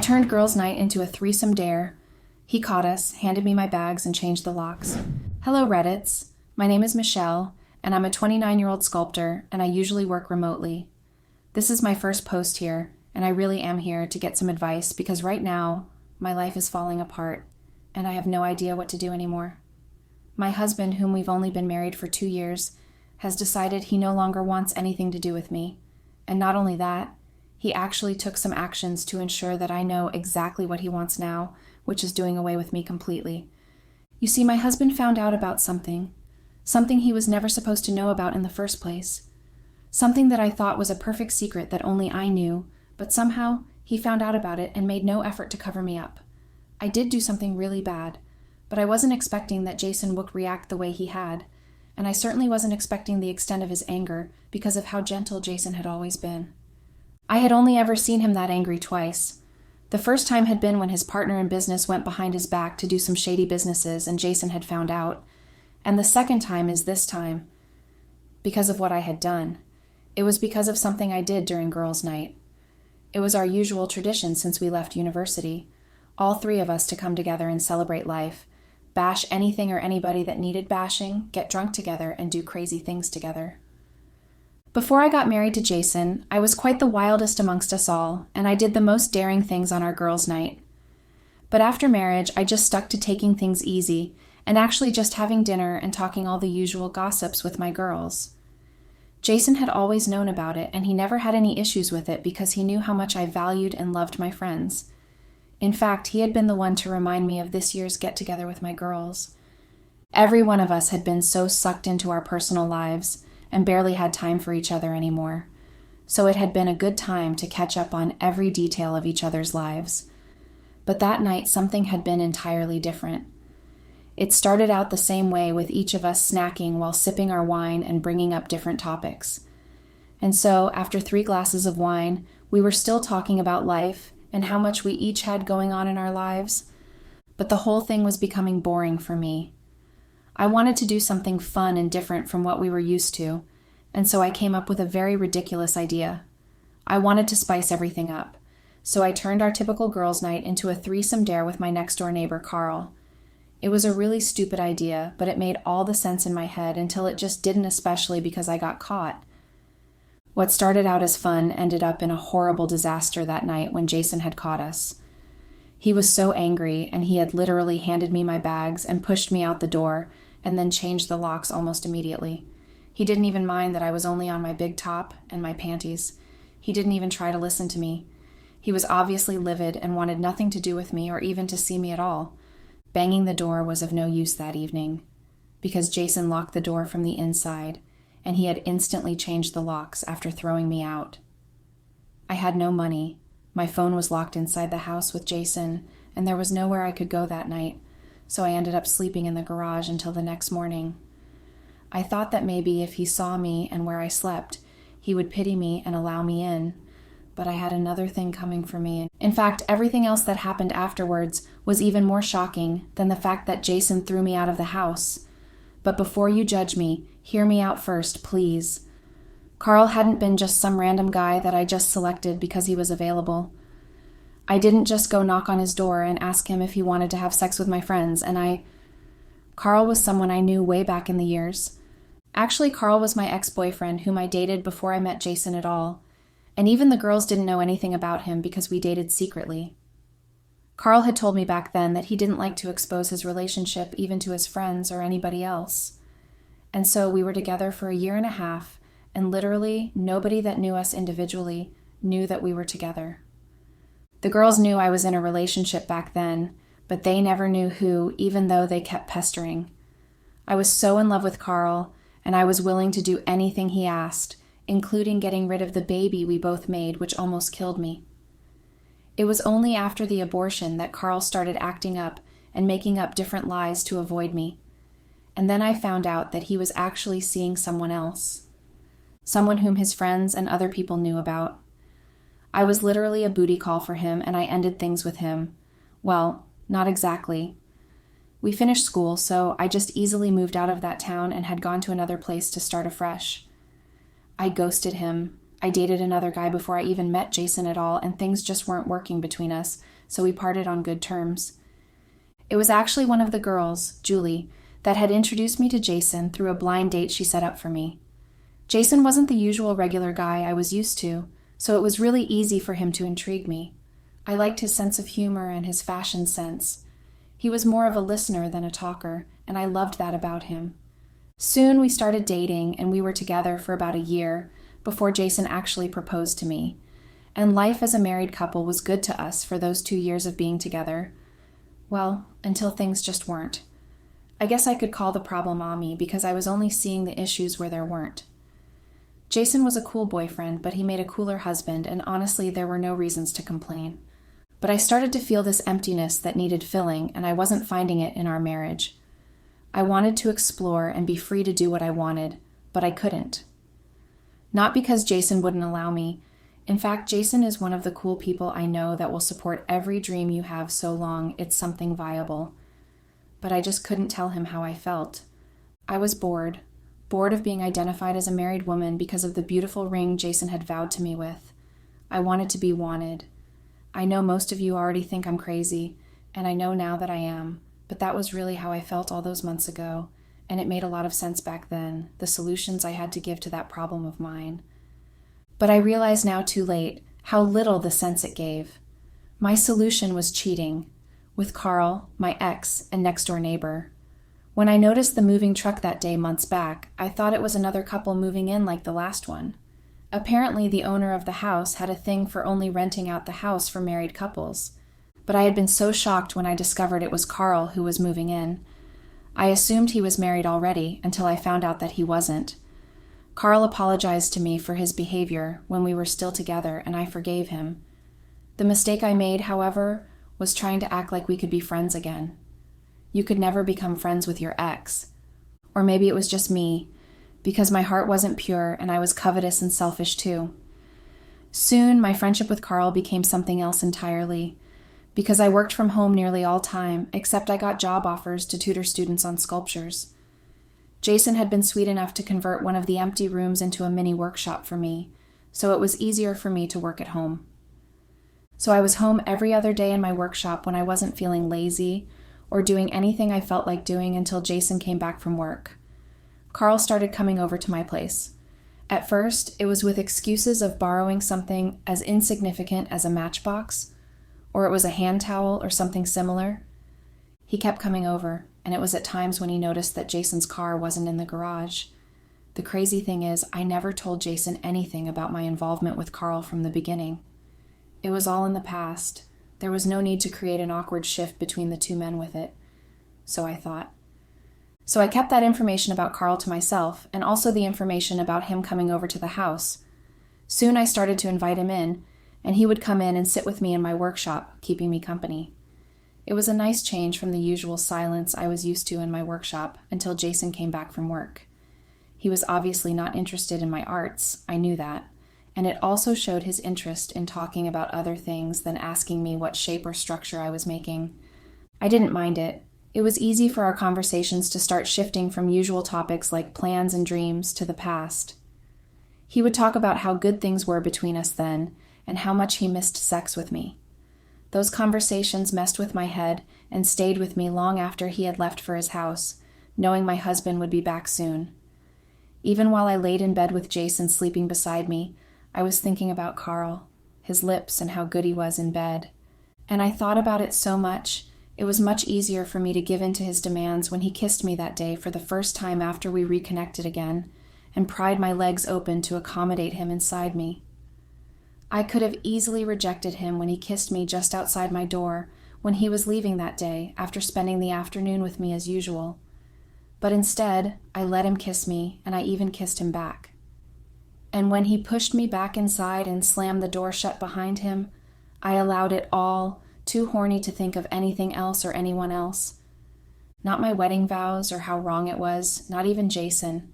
turned girls' night into a threesome dare. He caught us, handed me my bags, and changed the locks. Hello, Reddits. My name is Michelle, and I'm a 29-year-old sculptor, and I usually work remotely. This is my first post here, and I really am here to get some advice because right now, my life is falling apart, and I have no idea what to do anymore. My husband, whom we've only been married for 2 years, has decided he no longer wants anything to do with me. And not only that, he actually took some actions to ensure that I know exactly what he wants now, which is doing away with me completely. You see, my husband found out about something he was never supposed to know about in the first place. Something that I thought was a perfect secret that only I knew, but somehow he found out about it and made no effort to cover me up. I did do something really bad, but I wasn't expecting that Jason would react the way he had, and I certainly wasn't expecting the extent of his anger because of how gentle Jason had always been. I had only ever seen him that angry twice. The first time had been when his partner in business went behind his back to do some shady businesses and Jason had found out. And the second time is this time, because of what I had done. It was because of something I did during girls' night. It was our usual tradition since we left university, all three of us to come together and celebrate life, bash anything or anybody that needed bashing, get drunk together, and do crazy things together. Before I got married to Jason, I was quite the wildest amongst us all, and I did the most daring things on our girls' night. But after marriage, I just stuck to taking things easy and actually just having dinner and talking all the usual gossips with my girls. Jason had always known about it, and he never had any issues with it because he knew how much I valued and loved my friends. In fact, he had been the one to remind me of this year's get-together with my girls. Every one of us had been so sucked into our personal lives and barely had time for each other anymore. So it had been a good time to catch up on every detail of each other's lives. But that night, something had been entirely different. It started out the same way with each of us snacking while sipping our wine and bringing up different topics. And so, after 3 glasses of wine, we were still talking about life and how much we each had going on in our lives. But the whole thing was becoming boring for me. I wanted to do something fun and different from what we were used to, and so I came up with a very ridiculous idea. I wanted to spice everything up, so I turned our typical girls' night into a threesome dare with my next-door neighbor, Carl. It was a really stupid idea, but it made all the sense in my head until it just didn't, especially because I got caught. What started out as fun ended up in a horrible disaster that night when Jason had caught us. He was so angry, and he had literally handed me my bags and pushed me out the door, and then changed the locks almost immediately. He didn't even mind that I was only on my big top and my panties. He didn't even try to listen to me. He was obviously livid and wanted nothing to do with me or even to see me at all. Banging the door was of no use that evening, because Jason locked the door from the inside, and he had instantly changed the locks after throwing me out. I had no money. My phone was locked inside the house with Jason, and there was nowhere I could go that night, so I ended up sleeping in the garage until the next morning. I thought that maybe if he saw me and where I slept, he would pity me and allow me in, but I had another thing coming for me. In fact, everything else that happened afterwards was even more shocking than the fact that Jason threw me out of the house. But before you judge me, hear me out first, please. Carl hadn't been just some random guy that I just selected because he was available. I didn't just go knock on his door and ask him if he wanted to have sex with my friends, Carl was someone I knew way back in the years. Actually, Carl was my ex-boyfriend whom I dated before I met Jason at all, and even the girls didn't know anything about him because we dated secretly. Carl had told me back then that he didn't like to expose his relationship even to his friends or anybody else. And so we were together for 1.5 years, and literally nobody that knew us individually knew that we were together. The girls knew I was in a relationship back then, but they never knew who, even though they kept pestering. I was so in love with Carl, and I was willing to do anything he asked, including getting rid of the baby we both made, which almost killed me. It was only after the abortion that Carl started acting up and making up different lies to avoid me. And then I found out that he was actually seeing someone else. Someone whom his friends and other people knew about. I was literally a booty call for him, and I ended things with him. Well, not exactly. We finished school, so I just easily moved out of that town and had gone to another place to start afresh. I ghosted him. I dated another guy before I even met Jason at all, and things just weren't working between us, so we parted on good terms. It was actually one of the girls, Julie, that had introduced me to Jason through a blind date she set up for me. Jason wasn't the usual regular guy I was used to, so it was really easy for him to intrigue me. I liked his sense of humor and his fashion sense. He was more of a listener than a talker, and I loved that about him. Soon we started dating, and we were together for about a year before Jason actually proposed to me. And life as a married couple was good to us for those 2 years of being together. Well, until things just weren't. I guess I could call the problem on me because I was only seeing the issues where there weren't. Jason was a cool boyfriend, but he made a cooler husband, and honestly, there were no reasons to complain. But I started to feel this emptiness that needed filling, and I wasn't finding it in our marriage. I wanted to explore and be free to do what I wanted, but I couldn't. Not because Jason wouldn't allow me. In fact, Jason is one of the cool people I know that will support every dream you have so long it's something viable. But I just couldn't tell him how I felt. I was bored of being identified as a married woman because of the beautiful ring Jason had vowed to me with. I wanted to be wanted. I know most of you already think I'm crazy, and I know now that I am, but that was really how I felt all those months ago, and it made a lot of sense back then, the solutions I had to give to that problem of mine. But I realize now too late how little the sense it gave. My solution was cheating, with Carl, my ex, and next-door neighbor. When I noticed the moving truck that day months back, I thought it was another couple moving in like the last one. Apparently, the owner of the house had a thing for only renting out the house for married couples, but I had been so shocked when I discovered it was Carl who was moving in. I assumed he was married already until I found out that he wasn't. Carl apologized to me for his behavior when we were still together, and I forgave him. The mistake I made, however, was trying to act like we could be friends again. You could never become friends with your ex. Or maybe it was just me, because my heart wasn't pure and I was covetous and selfish too. Soon, my friendship with Carl became something else entirely, because I worked from home nearly all time, except I got job offers to tutor students on sculptures. Jason had been sweet enough to convert one of the empty rooms into a mini workshop for me, so it was easier for me to work at home. So I was home every other day in my workshop when I wasn't feeling lazy or doing anything I felt like doing until Jason came back from work. Carl started coming over to my place. At first, it was with excuses of borrowing something as insignificant as a matchbox, or it was a hand towel or something similar. He kept coming over, and it was at times when he noticed that Jason's car wasn't in the garage. The crazy thing is, I never told Jason anything about my involvement with Carl from the beginning. It was all in the past. There was no need to create an awkward shift between the two men with it. So I thought. So I kept that information about Carl to myself, and also the information about him coming over to the house. Soon I started to invite him in, and he would come in and sit with me in my workshop, keeping me company. It was a nice change from the usual silence I was used to in my workshop until Jason came back from work. He was obviously not interested in my arts, I knew that, and it also showed his interest in talking about other things than asking me what shape or structure I was making. I didn't mind it. It was easy for our conversations to start shifting from usual topics like plans and dreams to the past. He would talk about how good things were between us then, and how much he missed sex with me. Those conversations messed with my head and stayed with me long after he had left for his house, knowing my husband would be back soon. Even while I laid in bed with Jason sleeping beside me, I was thinking about Carl, his lips, and how good he was in bed. And I thought about it so much, it was much easier for me to give in to his demands when he kissed me that day for the first time after we reconnected again, and pried my legs open to accommodate him inside me. I could have easily rejected him when he kissed me just outside my door when he was leaving that day after spending the afternoon with me as usual. But instead, I let him kiss me, and I even kissed him back. And when he pushed me back inside and slammed the door shut behind him, I allowed it all, too horny to think of anything else or anyone else. Not my wedding vows or how wrong it was, not even Jason.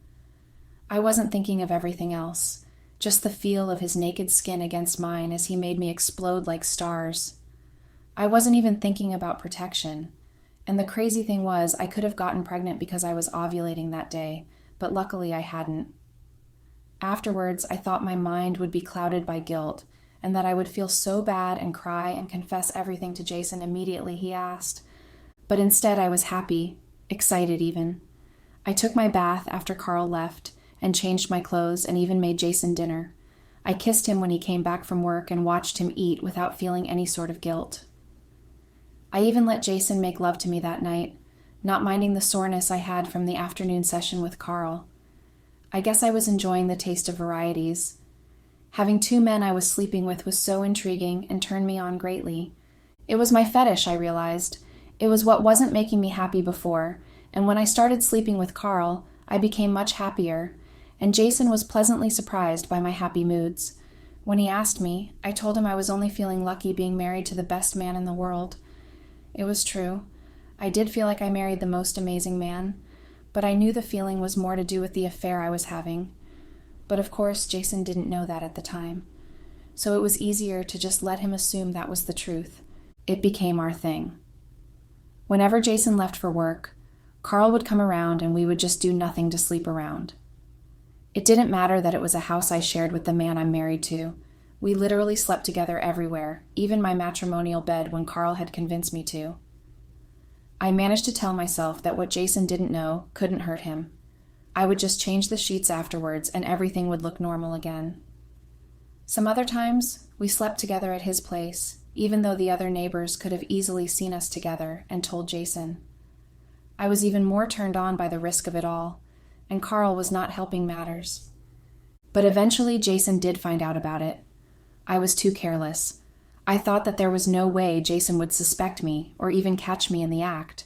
I wasn't thinking of everything else, just the feel of his naked skin against mine as he made me explode like stars. I wasn't even thinking about protection. And the crazy thing was, I could have gotten pregnant because I was ovulating that day, but luckily I hadn't. Afterwards, I thought my mind would be clouded by guilt, and that I would feel so bad and cry and confess everything to Jason immediately he asked. But instead I was happy, excited even. I took my bath after Carl left and changed my clothes and even made Jason dinner. I kissed him when he came back from work and watched him eat without feeling any sort of guilt. I even let Jason make love to me that night, not minding the soreness I had from the afternoon session with Carl. I guess I was enjoying the taste of varieties. Having two men I was sleeping with was so intriguing and turned me on greatly. It was my fetish, I realized. It was what wasn't making me happy before, and when I started sleeping with Carl, I became much happier, and Jason was pleasantly surprised by my happy moods. When he asked me, I told him I was only feeling lucky being married to the best man in the world. It was true. I did feel like I married the most amazing man, but I knew the feeling was more to do with the affair I was having. But of course, Jason didn't know that at the time. So it was easier to just let him assume that was the truth. It became our thing. Whenever Jason left for work, Carl would come around and we would just do nothing to sleep around. It didn't matter that it was a house I shared with the man I'm married to. We literally slept together everywhere, even my matrimonial bed when Carl had convinced me to. I managed to tell myself that what Jason didn't know couldn't hurt him. I would just change the sheets afterwards and everything would look normal again. Some other times, we slept together at his place, even though the other neighbors could have easily seen us together and told Jason. I was even more turned on by the risk of it all, and Carl was not helping matters. But eventually Jason did find out about it. I was too careless. I thought that there was no way Jason would suspect me or even catch me in the act.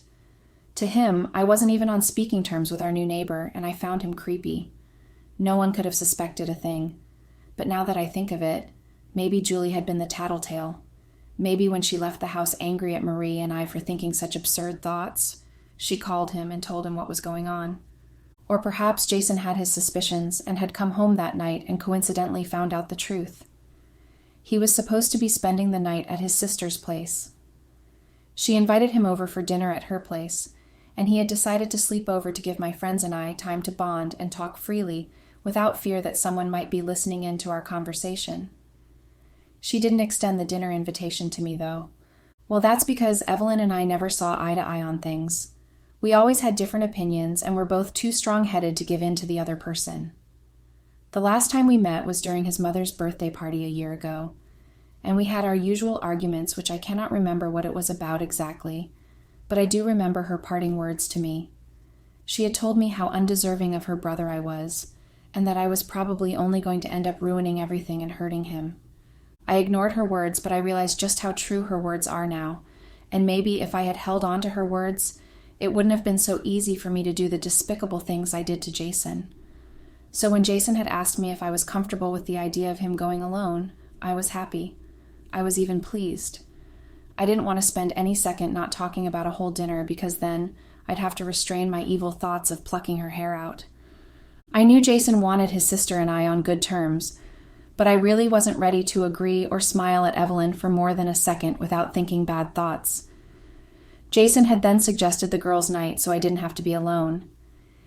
To him, I wasn't even on speaking terms with our new neighbor, and I found him creepy. No one could have suspected a thing. But now that I think of it, maybe Julie had been the tattletale. Maybe when she left the house angry at Marie and I for thinking such absurd thoughts, she called him and told him what was going on. Or perhaps Jason had his suspicions and had come home that night and coincidentally found out the truth. He was supposed to be spending the night at his sister's place. She invited him over for dinner at her place, and he had decided to sleep over to give my friends and I time to bond and talk freely without fear that someone might be listening in to our conversation. She didn't extend the dinner invitation to me, though. Well, that's because Evelyn and I never saw eye to eye on things. We always had different opinions and were both too strong-headed to give in to the other person. The last time we met was during his mother's birthday party a year ago, and we had our usual arguments, which I cannot remember what it was about exactly, but I do remember her parting words to me. She had told me how undeserving of her brother I was, and that I was probably only going to end up ruining everything and hurting him. I ignored her words, but I realized just how true her words are now, and maybe if I had held on to her words, it wouldn't have been so easy for me to do the despicable things I did to Jason. So when Jason had asked me if I was comfortable with the idea of him going alone, I was happy. I was even pleased. I didn't want to spend any second not talking about a whole dinner because then I'd have to restrain my evil thoughts of plucking her hair out. I knew Jason wanted his sister and I on good terms, but I really wasn't ready to agree or smile at Evelyn for more than a second without thinking bad thoughts. Jason had then suggested the girls' night so I didn't have to be alone.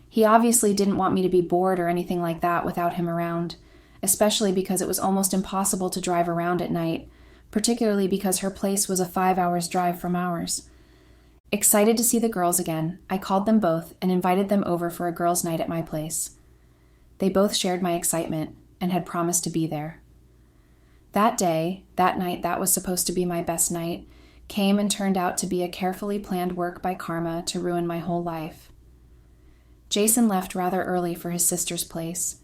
He obviously didn't want me to be bored or anything like that without him around, especially because it was almost impossible to drive around at night, particularly because her place was a 5 hours drive from ours. Excited to see the girls again, I called them both and invited them over for a girls' night at my place. They both shared my excitement and had promised to be there. That day, that night that was supposed to be my best night, came and turned out to be a carefully planned work by karma to ruin my whole life. Jason left rather early for his sister's place.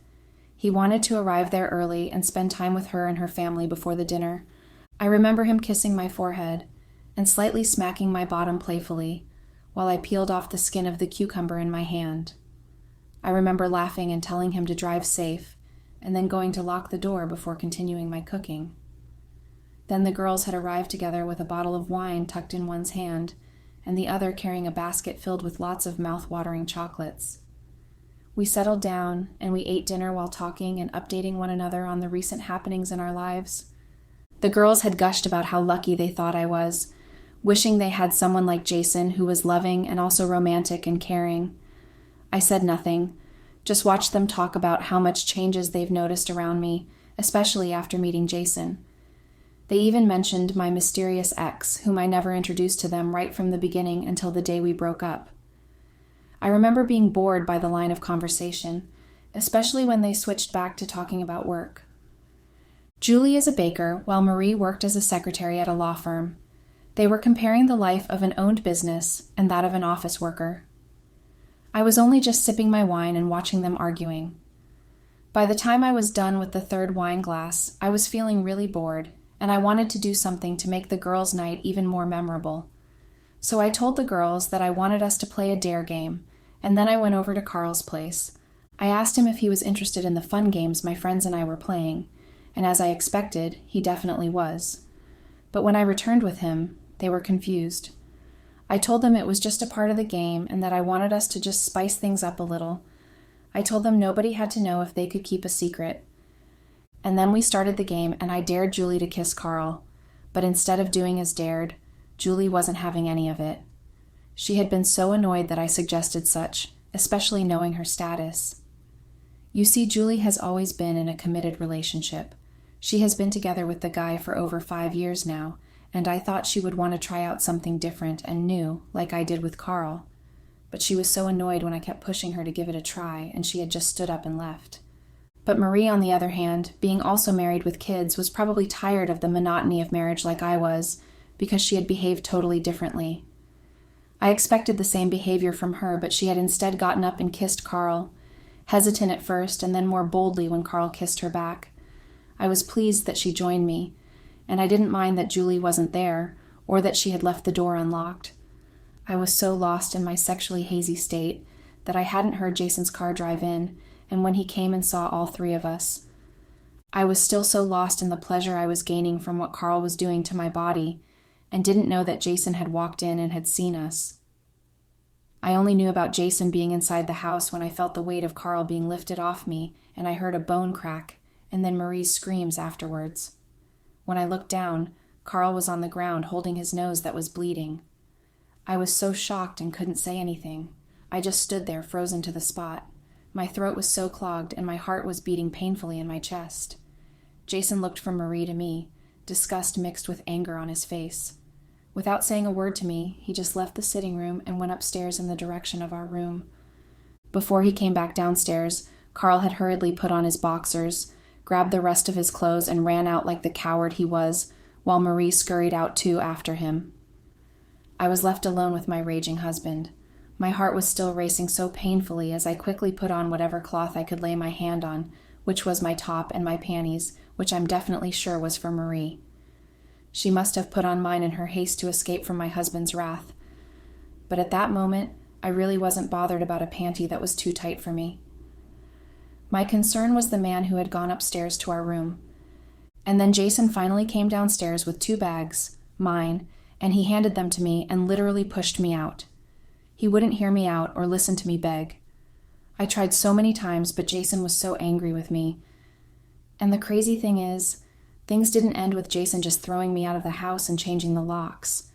He wanted to arrive there early and spend time with her and her family before the dinner. I remember him kissing my forehead and slightly smacking my bottom playfully while I peeled off the skin of the cucumber in my hand. I remember laughing and telling him to drive safe and then going to lock the door before continuing my cooking. Then the girls had arrived together with a bottle of wine tucked in one's hand and the other carrying a basket filled with lots of mouth-watering chocolates. We settled down, and we ate dinner while talking and updating one another on the recent happenings in our lives. The girls had gushed about how lucky they thought I was, wishing they had someone like Jason who was loving and also romantic and caring. I said nothing, just watched them talk about how much changes they've noticed around me, especially after meeting Jason. They even mentioned my mysterious ex, whom I never introduced to them right from the beginning until the day we broke up. I remember being bored by the line of conversation, especially when they switched back to talking about work. Julie is a baker, while Marie worked as a secretary at a law firm. They were comparing the life of an owned business and that of an office worker. I was only just sipping my wine and watching them arguing. By the time I was done with the third wine glass, I was feeling really bored, and I wanted to do something to make the girls' night even more memorable. So I told the girls that I wanted us to play a dare game, and then I went over to Carl's place. I asked him if he was interested in the fun games my friends and I were playing, and as I expected, he definitely was. But when I returned with him, they were confused. I told them it was just a part of the game and that I wanted us to just spice things up a little. I told them nobody had to know if they could keep a secret. And then we started the game and I dared Julie to kiss Carl, but instead of doing as dared, Julie wasn't having any of it. She had been so annoyed that I suggested such, especially knowing her status. You see, Julie has always been in a committed relationship. She has been together with the guy for over 5 years now, and I thought she would want to try out something different and new, like I did with Carl. But she was so annoyed when I kept pushing her to give it a try, and she had just stood up and left. But Marie, on the other hand, being also married with kids, was probably tired of the monotony of marriage like I was, because she had behaved totally differently. I expected the same behavior from her, but she had instead gotten up and kissed Carl, hesitant at first and then more boldly when Carl kissed her back. I was pleased that she joined me, and I didn't mind that Julie wasn't there, or that she had left the door unlocked. I was so lost in my sexually hazy state that I hadn't heard Jason's car drive in, and when he came and saw all three of us. I was still so lost in the pleasure I was gaining from what Carl was doing to my body, and didn't know that Jason had walked in and had seen us. I only knew about Jason being inside the house when I felt the weight of Carl being lifted off me, and I heard a bone crack, and then Marie's screams afterwards. When I looked down, Carl was on the ground holding his nose that was bleeding. I was so shocked and couldn't say anything. I just stood there frozen to the spot. My throat was so clogged and my heart was beating painfully in my chest. Jason looked from Marie to me, disgust mixed with anger on his face. Without saying a word to me, he just left the sitting room and went upstairs in the direction of our room. Before he came back downstairs, Carl had hurriedly put on his boxers, grabbed the rest of his clothes and ran out like the coward he was, while Marie scurried out too after him. I was left alone with my raging husband. My heart was still racing so painfully as I quickly put on whatever cloth I could lay my hand on, which was my top and my panties, which I'm definitely sure was for Marie. She must have put on mine in her haste to escape from my husband's wrath. But at that moment, I really wasn't bothered about a panty that was too tight for me. My concern was the man who had gone upstairs to our room. And then Jason finally came downstairs with 2 bags, mine, and he handed them to me and literally pushed me out. He wouldn't hear me out or listen to me beg. I tried so many times, but Jason was so angry with me. And the crazy thing is, things didn't end with Jason just throwing me out of the house and changing the locks.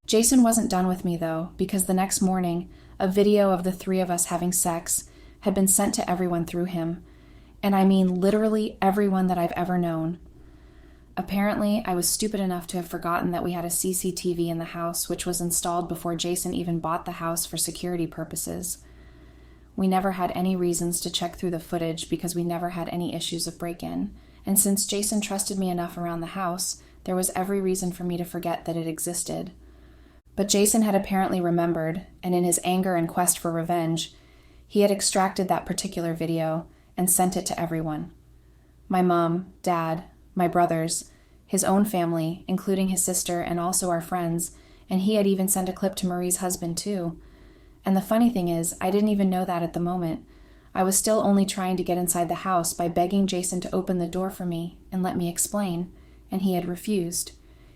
Jason wasn't done with me, though, because the next morning, a video of the 3 of us having sex had been sent to everyone through him, and I mean literally everyone that I've ever known. Apparently, I was stupid enough to have forgotten that we had a CCTV in the house, which was installed before Jason even bought the house for security purposes. We never had any reasons to check through the footage because we never had any issues of break-in, and since Jason trusted me enough around the house, there was every reason for me to forget that it existed. But Jason had apparently remembered, and in his anger and quest for revenge, he had extracted that particular video and sent it to everyone. My mom, dad, my brothers, his own family, including his sister and also our friends, and he had even sent a clip to Marie's husband too. And the funny thing is, I didn't even know that at the moment. I was still only trying to get inside the house by begging Jason to open the door for me and let me explain, and he had refused.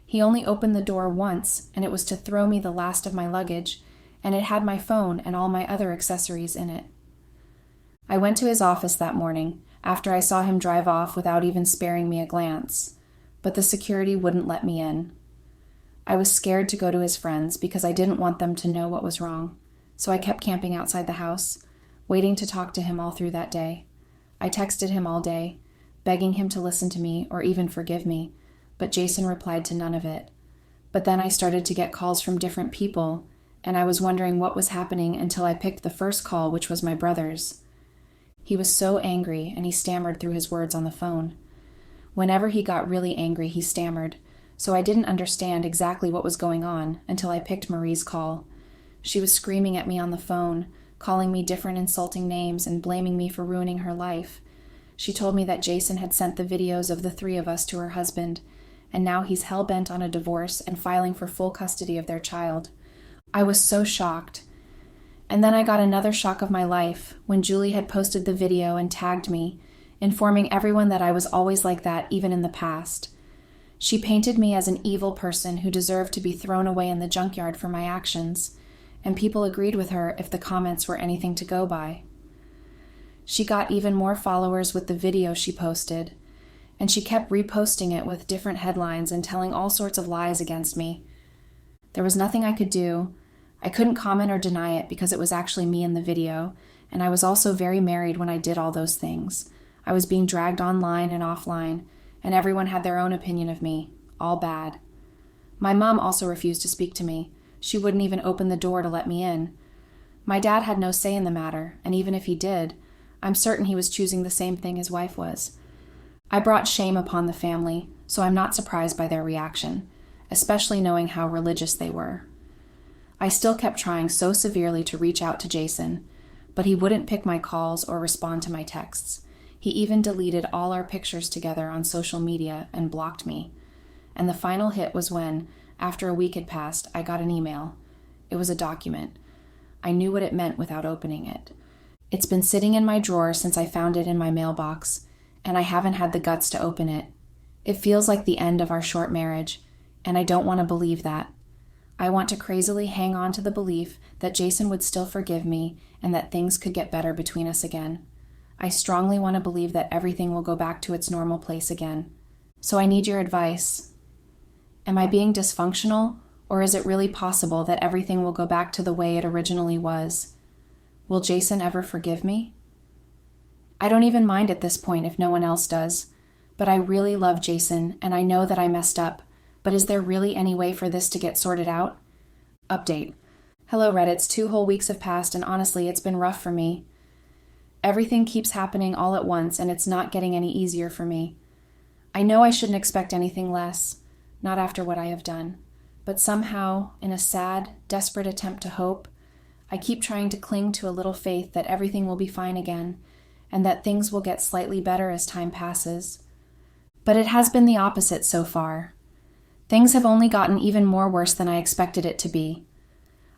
He only opened the door once, and it was to throw me the last of my luggage, and it had my phone and all my other accessories in it. I went to his office that morning, after I saw him drive off without even sparing me a glance, but the security wouldn't let me in. I was scared to go to his friends because I didn't want them to know what was wrong, so I kept camping outside the house, waiting to talk to him all through that day. I texted him all day, begging him to listen to me or even forgive me, but Jason replied to none of it. But then I started to get calls from different people, and I was wondering what was happening until I picked the first call, which was my brother's. He was so angry, and he stammered through his words on the phone. Whenever he got really angry, he stammered, so I didn't understand exactly what was going on until I picked Marie's call. She was screaming at me on the phone, calling me different insulting names and blaming me for ruining her life. She told me that Jason had sent the videos of the three of us to her husband, and now he's hell-bent on a divorce and filing for full custody of their child. I was so shocked. And then I got another shock of my life when Julie had posted the video and tagged me, informing everyone that I was always like that even in the past. She painted me as an evil person who deserved to be thrown away in the junkyard for my actions, and people agreed with her if the comments were anything to go by. She got even more followers with the video she posted, and she kept reposting it with different headlines and telling all sorts of lies against me. There was nothing I could do. I couldn't comment or deny it because it was actually me in the video, and I was also very married when I did all those things. I was being dragged online and offline, and everyone had their own opinion of me, all bad. My mom also refused to speak to me. She wouldn't even open the door to let me in. My dad had no say in the matter, and even if he did, I'm certain he was choosing the same thing his wife was. I brought shame upon the family, so I'm not surprised by their reaction, especially knowing how religious they were. I still kept trying so severely to reach out to Jason, but he wouldn't pick my calls or respond to my texts. He even deleted all our pictures together on social media and blocked me. And the final hit was when, after a week had passed, I got an email. It was a document. I knew what it meant without opening it. It's been sitting in my drawer since I found it in my mailbox, and I haven't had the guts to open it. It feels like the end of our short marriage, and I don't want to believe that. I want to crazily hang on to the belief that Jason would still forgive me and that things could get better between us again. I strongly want to believe that everything will go back to its normal place again. So I need your advice. Am I being dysfunctional, or is it really possible that everything will go back to the way it originally was? Will Jason ever forgive me? I don't even mind at this point if no one else does, but I really love Jason and I know that I messed up, but is there really any way for this to get sorted out? Update. Hello Reddits, 2 whole weeks have passed and honestly it's been rough for me. Everything keeps happening all at once and it's not getting any easier for me. I know I shouldn't expect anything less, not after what I have done, but somehow, in a sad, desperate attempt to hope, I keep trying to cling to a little faith that everything will be fine again, and that things will get slightly better as time passes. But it has been the opposite so far. Things have only gotten even more worse than I expected it to be.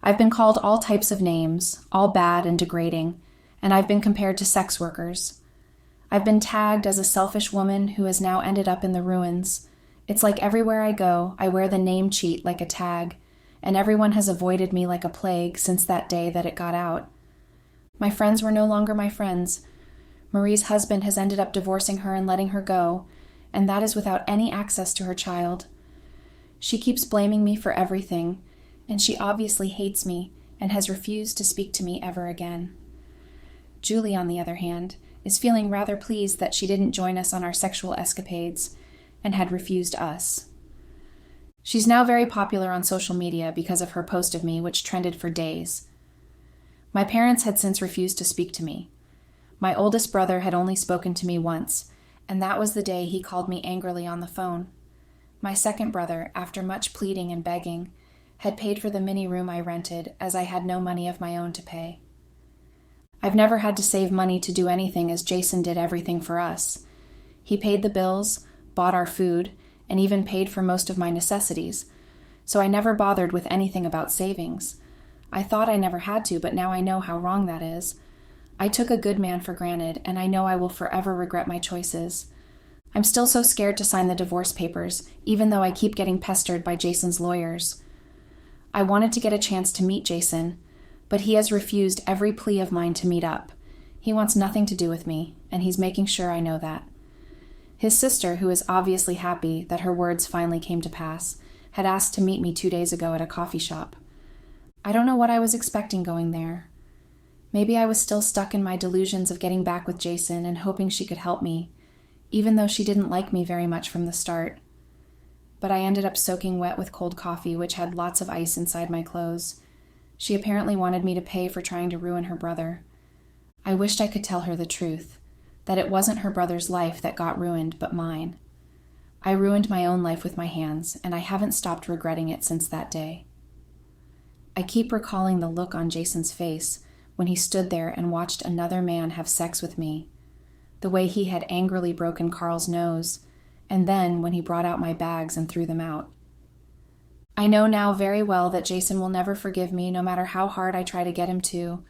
I've been called all types of names, all bad and degrading, and I've been compared to sex workers. I've been tagged as a selfish woman who has now ended up in the ruins. It's like everywhere I go, I wear the name cheat like a tag, and everyone has avoided me like a plague since that day that it got out. My friends were no longer my friends. Marie's husband has ended up divorcing her and letting her go, and that is without any access to her child. She keeps blaming me for everything, and she obviously hates me and has refused to speak to me ever again. Julie, on the other hand, is feeling rather pleased that she didn't join us on our sexual escapades and had refused us. She's now very popular on social media because of her post of me, which trended for days. My parents had since refused to speak to me. My oldest brother had only spoken to me once, and that was the day he called me angrily on the phone. My second brother, after much pleading and begging, had paid for the mini room I rented as I had no money of my own to pay. I've never had to save money to do anything as Jason did everything for us. He paid the bills, bought our food, and even paid for most of my necessities, so I never bothered with anything about savings. I thought I never had to, but now I know how wrong that is. I took a good man for granted, and I know I will forever regret my choices. I'm still so scared to sign the divorce papers, even though I keep getting pestered by Jason's lawyers. I wanted to get a chance to meet Jason, but he has refused every plea of mine to meet up. He wants nothing to do with me, and he's making sure I know that. His sister, who is obviously happy that her words finally came to pass, had asked to meet me 2 days ago at a coffee shop. I don't know what I was expecting going there. Maybe I was still stuck in my delusions of getting back with Jason and hoping she could help me, even though she didn't like me very much from the start. but I ended up soaking wet with cold coffee, which had lots of ice inside my clothes. She apparently wanted me to pay for trying to ruin her brother. I wished I could tell her the truth, that it wasn't her brother's life that got ruined, but mine. I ruined my own life with my hands, and I haven't stopped regretting it since that day. I keep recalling the look on Jason's face when he stood there and watched another man have sex with me, the way he had angrily broken Carl's nose, and then when he brought out my bags and threw them out. I know now very well that Jason will never forgive me, no matter how hard I try to get him to.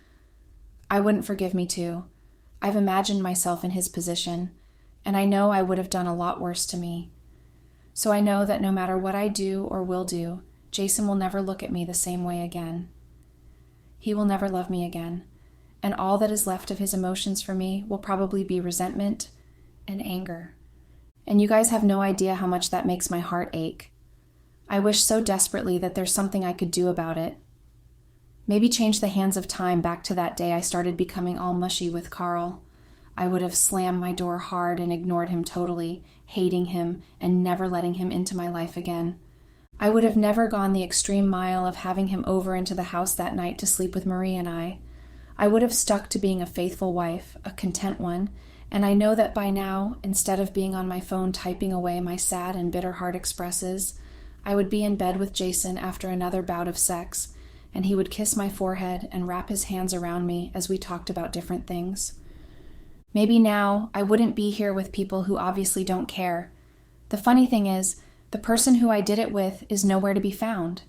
I wouldn't forgive me too. I've imagined myself in his position, and I know I would have done a lot worse to me. So I know that no matter what I do or will do, Jason will never look at me the same way again. He will never love me again, and all that is left of his emotions for me will probably be resentment and anger. And you guys have no idea how much that makes my heart ache. I wish so desperately that there's something I could do about it. Maybe change the hands of time back to that day I started becoming all mushy with Carl. I would have slammed my door hard and ignored him totally, hating him and never letting him into my life again. I would have never gone the extreme mile of having him over into the house that night to sleep with Marie and I. I would have stuck to being a faithful wife, a content one, and I know that by now, instead of being on my phone typing away my sad and bitter heart expresses, I would be in bed with Jason after another bout of sex, and he would kiss my forehead and wrap his hands around me as we talked about different things. Maybe now I wouldn't be here with people who obviously don't care. The funny thing is, the person who I did it with is nowhere to be found.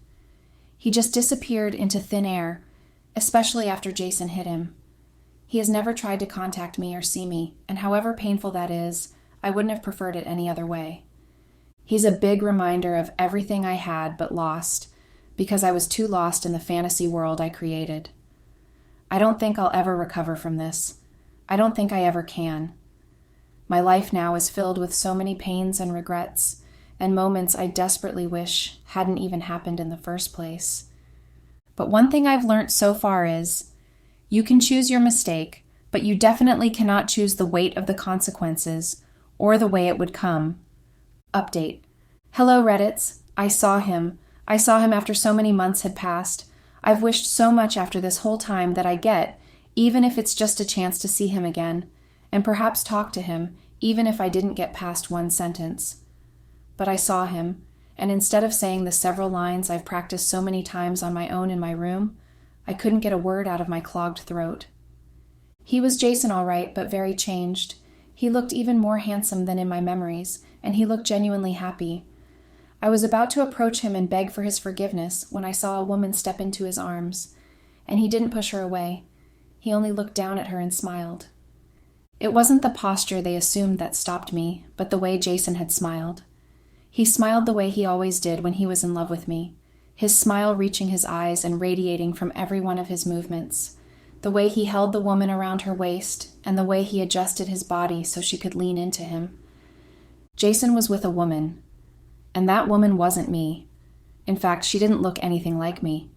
He just disappeared into thin air, especially after Jason hit him. He has never tried to contact me or see me, and however painful that is, I wouldn't have preferred it any other way. He's a big reminder of everything I had but lost, because I was too lost in the fantasy world I created. I don't think I'll ever recover from this. I don't think I ever can. My life now is filled with so many pains and regrets, and moments I desperately wish hadn't even happened in the first place. But one thing I've learned so far is, you can choose your mistake, but you definitely cannot choose the weight of the consequences, or the way it would come. Update. Hello, Reddits. I saw him. I saw him after so many months had passed. I've wished so much after this whole time that I get, even if it's just a chance to see him again, and perhaps talk to him, even if I didn't get past one sentence. But I saw him, and instead of saying the several lines I've practiced so many times on my own in my room, I couldn't get a word out of my clogged throat. He was Jason all right, but very changed. He looked even more handsome than in my memories, and he looked genuinely happy. I was about to approach him and beg for his forgiveness when I saw a woman step into his arms, and he didn't push her away. He only looked down at her and smiled. It wasn't the posture they assumed that stopped me, but the way Jason had smiled. He smiled the way he always did when he was in love with me, his smile reaching his eyes and radiating from every one of his movements, the way he held the woman around her waist, and the way he adjusted his body so she could lean into him. Jason was with a woman, and that woman wasn't me. In fact, she didn't look anything like me.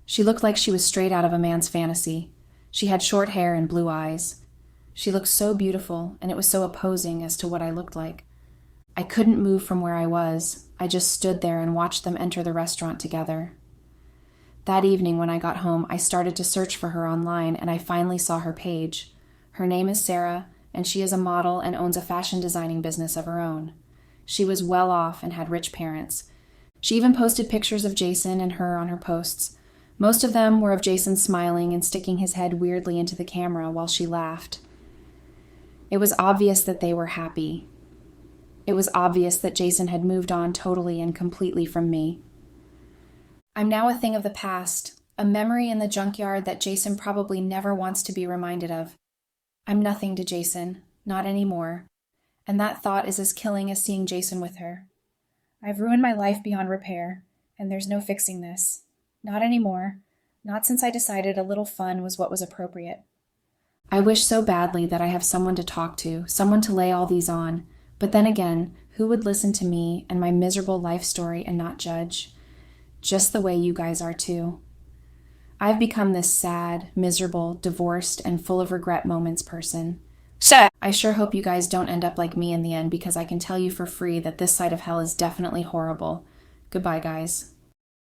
She looked like she was straight out of a man's fantasy. She had short hair and blue eyes. She looked so beautiful, and it was so opposing as to what I looked like. I couldn't move from where I was. I just stood there and watched them enter the restaurant together. That evening when I got home, I started to search for her online, and I finally saw her page. Her name is Sarah, and she is a model and owns a fashion designing business of her own. She was well off and had rich parents. She even posted pictures of Jason and her on her posts. Most of them were of Jason smiling and sticking his head weirdly into the camera while she laughed. It was obvious that they were happy. It was obvious that Jason had moved on totally and completely from me. I'm now a thing of the past, a memory in the junkyard that Jason probably never wants to be reminded of. I'm nothing to Jason, not anymore, and that thought is as killing as seeing Jason with her. I've ruined my life beyond repair, and there's no fixing this. Not anymore, not since I decided a little fun was what was appropriate. I wish so badly that I have someone to talk to, someone to lay all these on, but then again, who would listen to me and my miserable life story and not judge? Just the way you guys are too. I've become this sad, miserable, divorced, and full of regret moments person. Sir. I sure hope you guys don't end up like me in the end, because I can tell you for free that this side of hell is definitely horrible. Goodbye, guys.